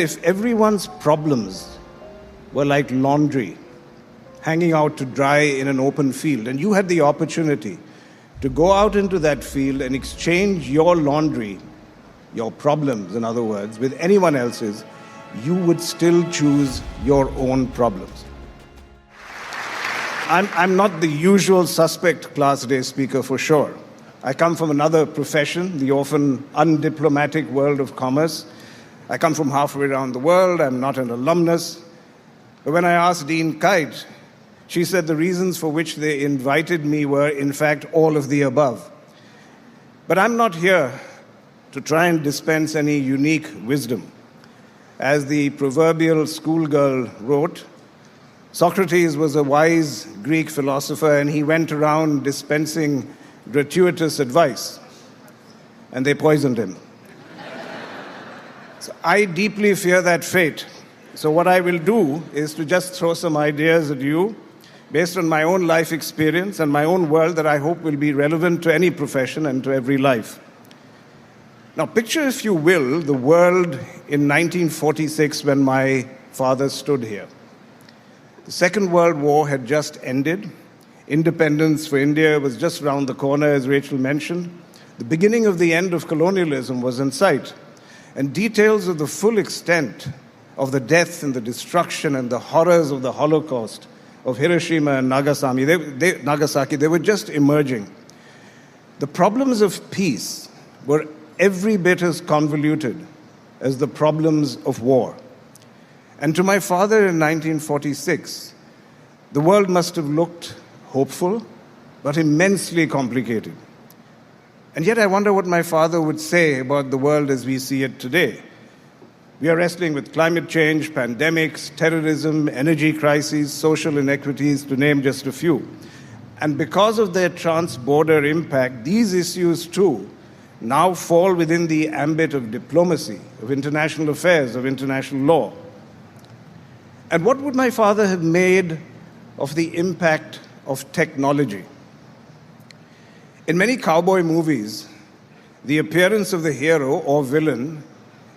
If everyone's problems were like laundry hanging out to dry in an open field, and you had the opportunity to go out into that field and exchange your laundry, your problems, in other words, with anyone else's, you would still choose your own problems. I'm not the usual suspect class day speaker for sure. I come from another profession, the often undiplomatic world of commerce. I come from halfway around the world. I'm not an alumnus. But when I asked Dean Kite, she said the reasons for which they invited me were, in fact, all of the above. But I'm not here to try and dispense any unique wisdom. As the proverbial schoolgirl wrote, Socrates was a wise Greek philosopher, and he went around dispensing gratuitous advice, and they poisoned him. So I deeply fear that fate. So what I will do is to just throw some ideas at you based on my own life experience and my own world that I hope will be relevant to any profession and to every life. Now picture, if you will, the world in 1946 when my father stood here. The Second World War had just ended. Independence for India was just around the corner, as Rachel mentioned. The beginning of the end of colonialism was in sight. And details of the full extent of the death and the destruction and the horrors of the Holocaust of Hiroshima and Nagasaki, they were just emerging. The problems of peace were every bit as convoluted as the problems of war. And to my father in 1946, the world must have looked hopeful, but immensely complicated. And yet I wonder what my father would say about the world as we see it today. We are wrestling with climate change, pandemics, terrorism, energy crises, social inequities, to name just a few. And because of their trans-border impact, these issues too now fall within the ambit of diplomacy, of international affairs, of international law. And what would my father have made of the impact of technology? In many cowboy movies, the appearance of the hero or villain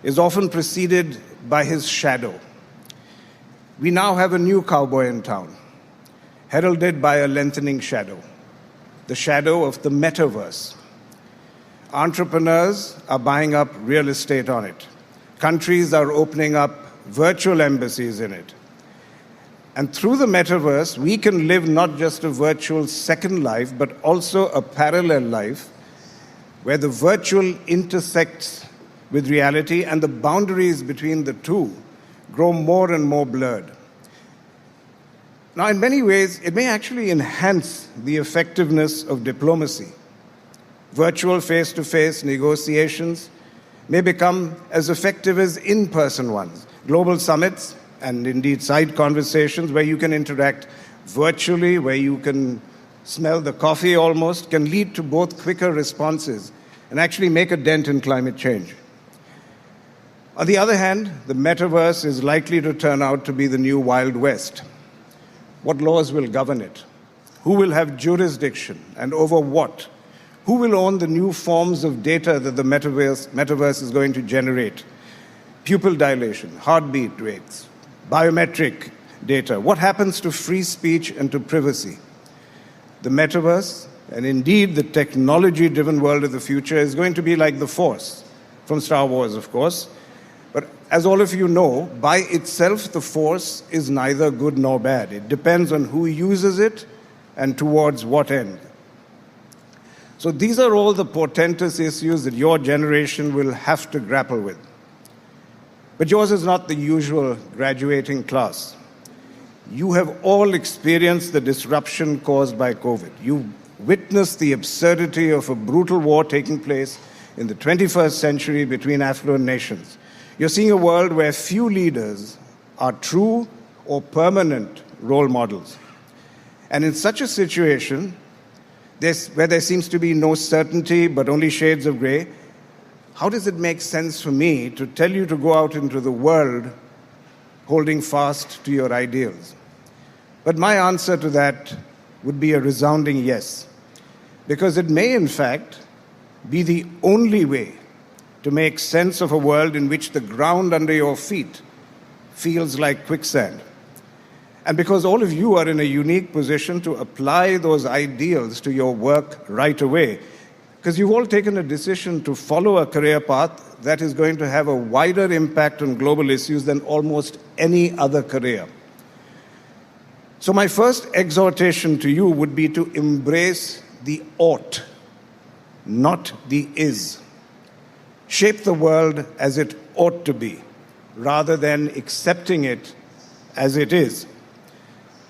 is often preceded by his shadow. We now have a new cowboy in town, heralded by a lengthening shadow, the shadow of the Metaverse. Entrepreneurs are buying up real estate on it. Countries are opening up virtual embassies in it. And through the Metaverse, we can live not just a virtual second life, but also a parallel life where the virtual intersects with reality and the boundaries between the two grow more and more blurred. Now, in many ways, it may actually enhance the effectiveness of diplomacy. Virtual face-to-face negotiations may become as effective as in-person ones. Global summits, and indeed side conversations where you can interact virtually, where you can smell the coffee almost, can lead to both quicker responses and actually make a dent in climate change. On the other hand, the Metaverse is likely to turn out to be the new Wild West. What laws will govern it? Who will have jurisdiction and over what? Who will own the new forms of data that the Metaverse is going to generate? Pupil dilation, heartbeat rates, biometric data. What happens to free speech and to privacy? The Metaverse, and indeed the technology-driven world of the future, is going to be like the Force, from Star Wars, of course. But as all of you know, by itself, the Force is neither good nor bad. It depends on who uses it and towards what end. So these are all the portentous issues that your generation will have to grapple with. But yours is not the usual graduating class. You have all experienced the disruption caused by COVID. You witnessed the absurdity of a brutal war taking place in the 21st century between affluent nations. You're seeing a world where few leaders are true or permanent role models. And in such a situation, where there seems to be no certainty but only shades of gray, how does it make sense for me to tell you to go out into the world holding fast to your ideals? But my answer to that would be a resounding yes, because it may, in fact, be the only way to make sense of a world in which the ground under your feet feels like quicksand. And because all of you are in a unique position to apply those ideals to your work right away, because you've all taken a decision to follow a career path that is going to have a wider impact on global issues than almost any other career. So my first exhortation to you would be to embrace the ought, not the is. Shape the world as it ought to be, rather than accepting it as it is.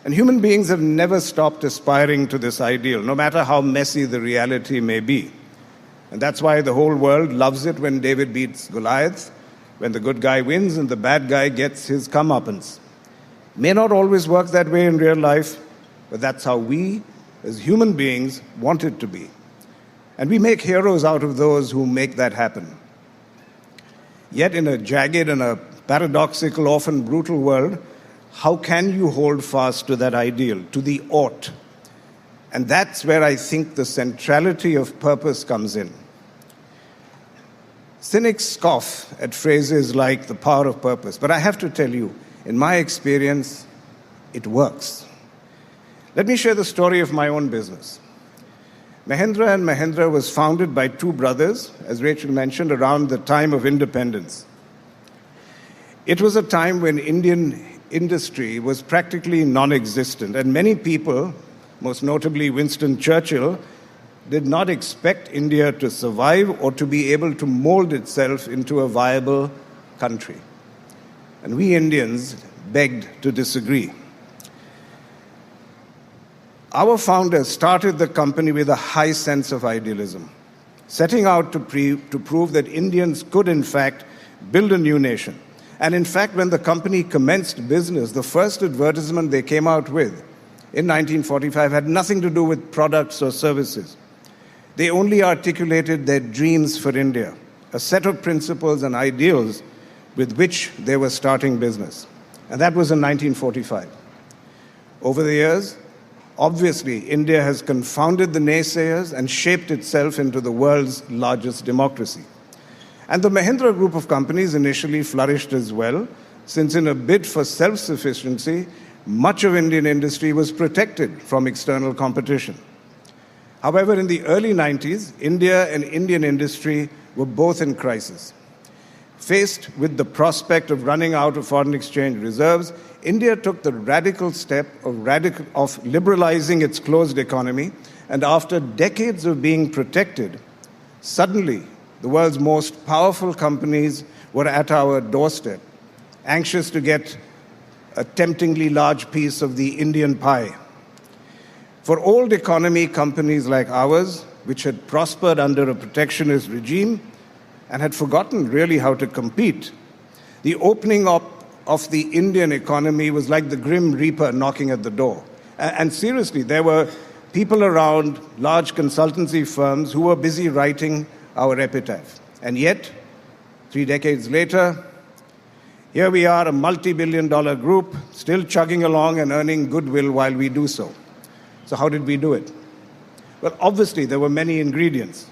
And human beings have never stopped aspiring to this ideal, no matter how messy the reality may be. And that's why the whole world loves it when David beats Goliath, when the good guy wins and the bad guy gets his comeuppance. May not always work that way in real life, but that's how we, as human beings, want it to be. And we make heroes out of those who make that happen. Yet in a jagged and a paradoxical, often brutal world, how can you hold fast to that ideal, to the ought? And that's where I think the centrality of purpose comes in. Cynics scoff at phrases like the power of purpose, but I have to tell you, in my experience, it works. Let me share the story of my own business. Mahindra & Mahindra was founded by two brothers, as Rachel mentioned, around the time of independence. It was a time when Indian industry was practically non-existent, and many people, most notably Winston Churchill, did not expect India to survive or to be able to mold itself into a viable country. And we Indians begged to disagree. Our founders started the company with a high sense of idealism, setting out to prove that Indians could, in fact, build a new nation. And in fact, when the company commenced business, the first advertisement they came out with in 1945 had nothing to do with products or services. They only articulated their dreams for India, a set of principles and ideals with which they were starting business. And that was in 1945. Over the years, obviously, India has confounded the naysayers and shaped itself into the world's largest democracy. And the Mahindra group of companies initially flourished as well, since in a bid for self-sufficiency, much of Indian industry was protected from external competition. However, in the early 90s, India and Indian industry were both in crisis. Faced with the prospect of running out of foreign exchange reserves, India took the radical step of liberalizing its closed economy, and after decades of being protected, suddenly the world's most powerful companies were at our doorstep, anxious to get a temptingly large piece of the Indian pie. For old economy companies like ours, which had prospered under a protectionist regime and had forgotten really how to compete, the opening up of the Indian economy was like the Grim Reaper knocking at the door. And seriously, there were people around, large consultancy firms, who were busy writing our epitaph. And yet, 3 decades later, here we are, a multi-billion-dollar group, still chugging along and earning goodwill while we do so. So how did we do it? Well, obviously, there were many ingredients.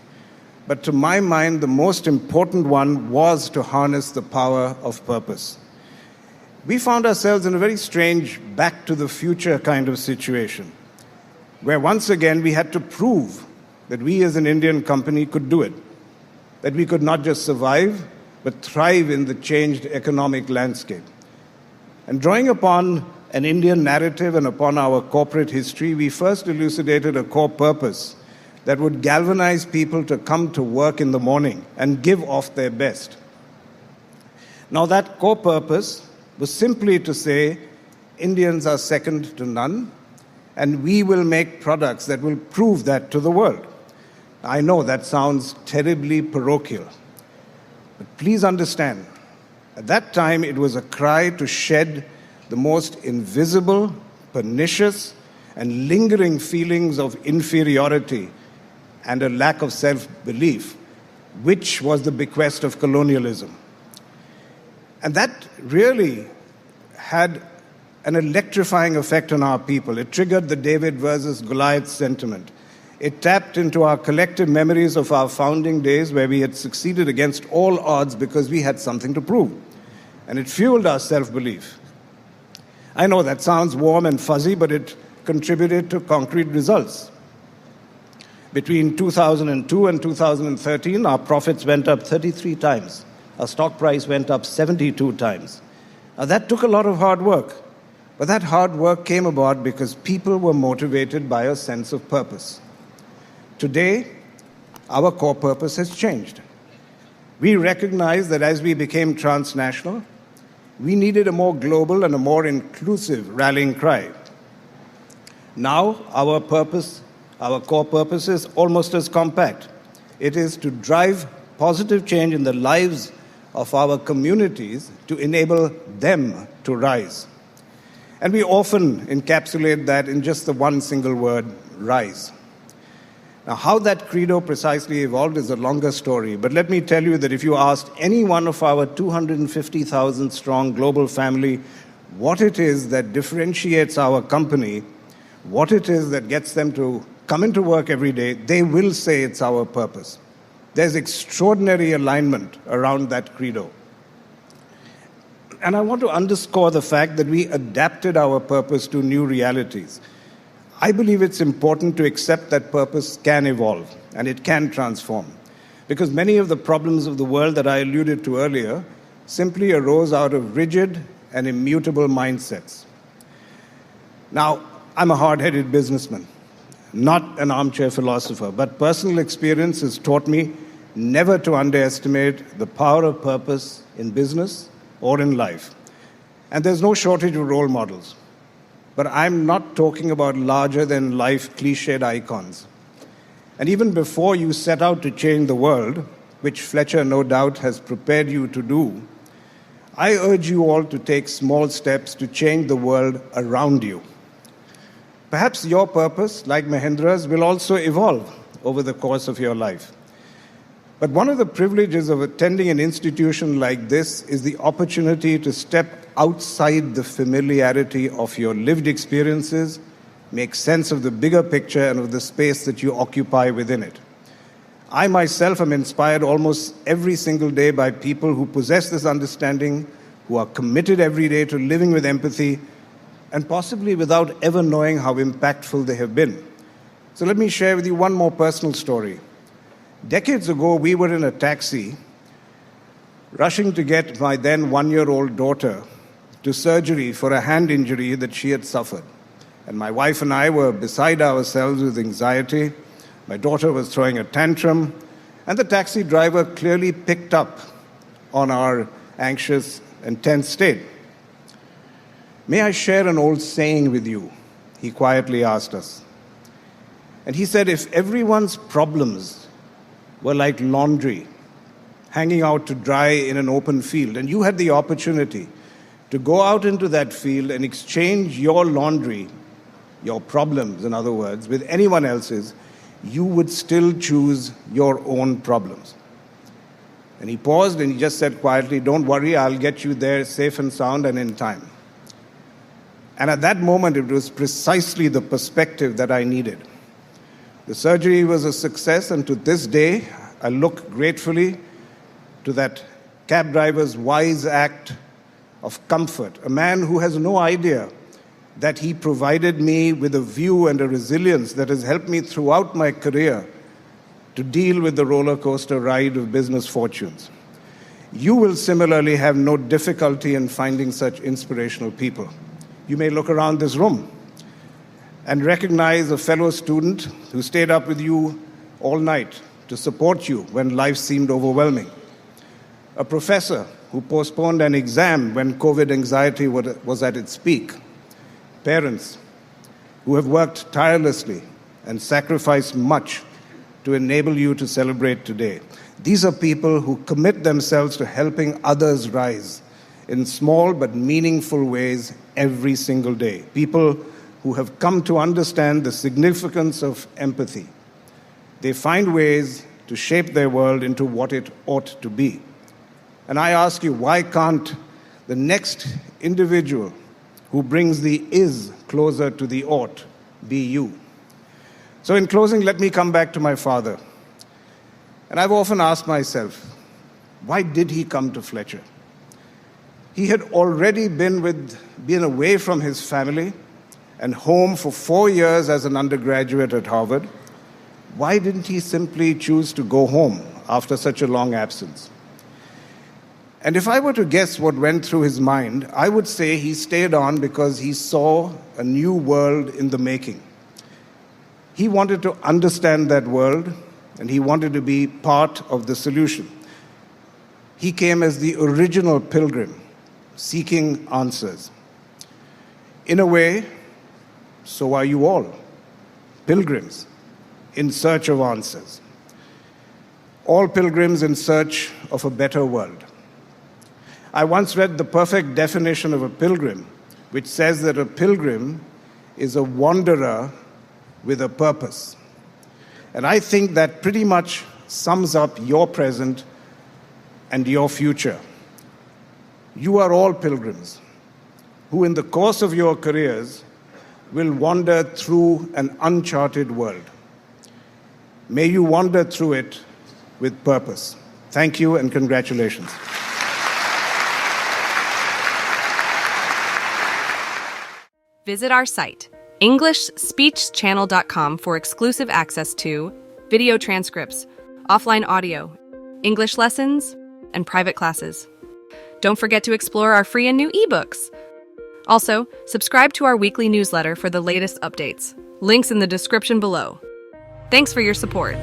But to my mind, the most important one was to harness the power of purpose. We found ourselves in a very strange back to the future kind of situation, where once again we had to prove that we as an Indian company could do it, that we could not just survive, but thrive in the changed economic landscape. And drawing upon an Indian narrative and upon our corporate history, we first elucidated a core purpose that would galvanize people to come to work in the morning and give off their best. Now, that core purpose was simply to say, Indians are second to none, and we will make products that will prove that to the world. I know that sounds terribly parochial, but please understand, at that time it was a cry to shed the most invisible, pernicious, and lingering feelings of inferiority and a lack of self-belief, which was the bequest of colonialism. And that really had an electrifying effect on our people. It triggered the David versus Goliath sentiment. It tapped into our collective memories of our founding days where we had succeeded against all odds because we had something to prove. And it fueled our self-belief. I know that sounds warm and fuzzy, but it contributed to concrete results. Between 2002 and 2013, our profits went up 33 times. Our stock price went up 72 times. Now, that took a lot of hard work. But that hard work came about because people were motivated by a sense of purpose. Today, our core purpose has changed. We recognize that as we became transnational, we needed a more global and a more inclusive rallying cry. Now, our core purpose is almost as compact. It is to drive positive change in the lives of our communities to enable them to rise. And we often encapsulate that in just the one single word, rise. Now, how that credo precisely evolved is a longer story, but let me tell you that if you asked any one of our 250,000 strong global family what it is that differentiates our company, what it is that gets them to come into work every day, they will say it's our purpose. There's extraordinary alignment around that credo. And I want to underscore the fact that we adapted our purpose to new realities. I believe it's important to accept that purpose can evolve and it can transform, because many of the problems of the world that I alluded to earlier simply arose out of rigid and immutable mindsets. Now, I'm a hard-headed businessman, not an armchair philosopher, but personal experience has taught me never to underestimate the power of purpose in business or in life. And there's no shortage of role models. But I'm not talking about larger-than-life cliched icons. And even before you set out to change the world, which Fletcher no doubt has prepared you to do, I urge you all to take small steps to change the world around you. Perhaps your purpose, like Mahindra's, will also evolve over the course of your life. But one of the privileges of attending an institution like this is the opportunity to step outside the familiarity of your lived experiences, make sense of the bigger picture and of the space that you occupy within it. I myself am inspired almost every single day by people who possess this understanding, who are committed every day to living with empathy, and possibly without ever knowing how impactful they have been. So let me share with you one more personal story. Decades ago, we were in a taxi, rushing to get my then one-year-old daughter to surgery for a hand injury that she had suffered. And my wife and I were beside ourselves with anxiety. My daughter was throwing a tantrum, and the taxi driver clearly picked up on our anxious and tense state. "May I share an old saying with you?" he quietly asked us. And he said, if everyone's problems were like laundry hanging out to dry in an open field, and you had the opportunity to go out into that field and exchange your laundry, your problems, in other words, with anyone else's, you would still choose your own problems. And he paused and he just said quietly, "Don't worry, I'll get you there safe and sound and in time." And at that moment, it was precisely the perspective that I needed. The surgery was a success, and to this day, I look gratefully to that cab driver's wise act of comfort, a man who has no idea that he provided me with a view and a resilience that has helped me throughout my career to deal with the roller coaster ride of business fortunes. You will similarly have no difficulty in finding such inspirational people. You may look around this room and recognize a fellow student who stayed up with you all night to support you when life seemed overwhelming. A professor who postponed an exam when COVID anxiety was at its peak. Parents who have worked tirelessly and sacrificed much to enable you to celebrate today. These are people who commit themselves to helping others rise in small but meaningful ways every single day. People who have come to understand the significance of empathy. They find ways to shape their world into what it ought to be. And I ask you, why can't the next individual who brings the is closer to the ought be you? So in closing, let me come back to my father. And I've often asked myself, why did he come to Fletcher? He had already been away from his family and home for 4 years as an undergraduate at Harvard. Why didn't he simply choose to go home after such a long absence? And if I were to guess what went through his mind, I would say he stayed on because he saw a new world in the making. He wanted to understand that world, and he wanted to be part of the solution. He came as the original pilgrim, seeking answers. In a way, so are you all, pilgrims in search of answers. All pilgrims in search of a better world. I once read the perfect definition of a pilgrim, which says that a pilgrim is a wanderer with a purpose. And I think that pretty much sums up your present and your future. You are all pilgrims who, in the course of your careers, will wander through an uncharted world. May you wander through it with purpose. Thank you and congratulations. Visit our site, EnglishSpeechChannel.com, for exclusive access to video transcripts, offline audio, English lessons, and private classes. Don't forget to explore our free and new ebooks. Also, subscribe to our weekly newsletter for the latest updates. Links in the description below. Thanks for your support.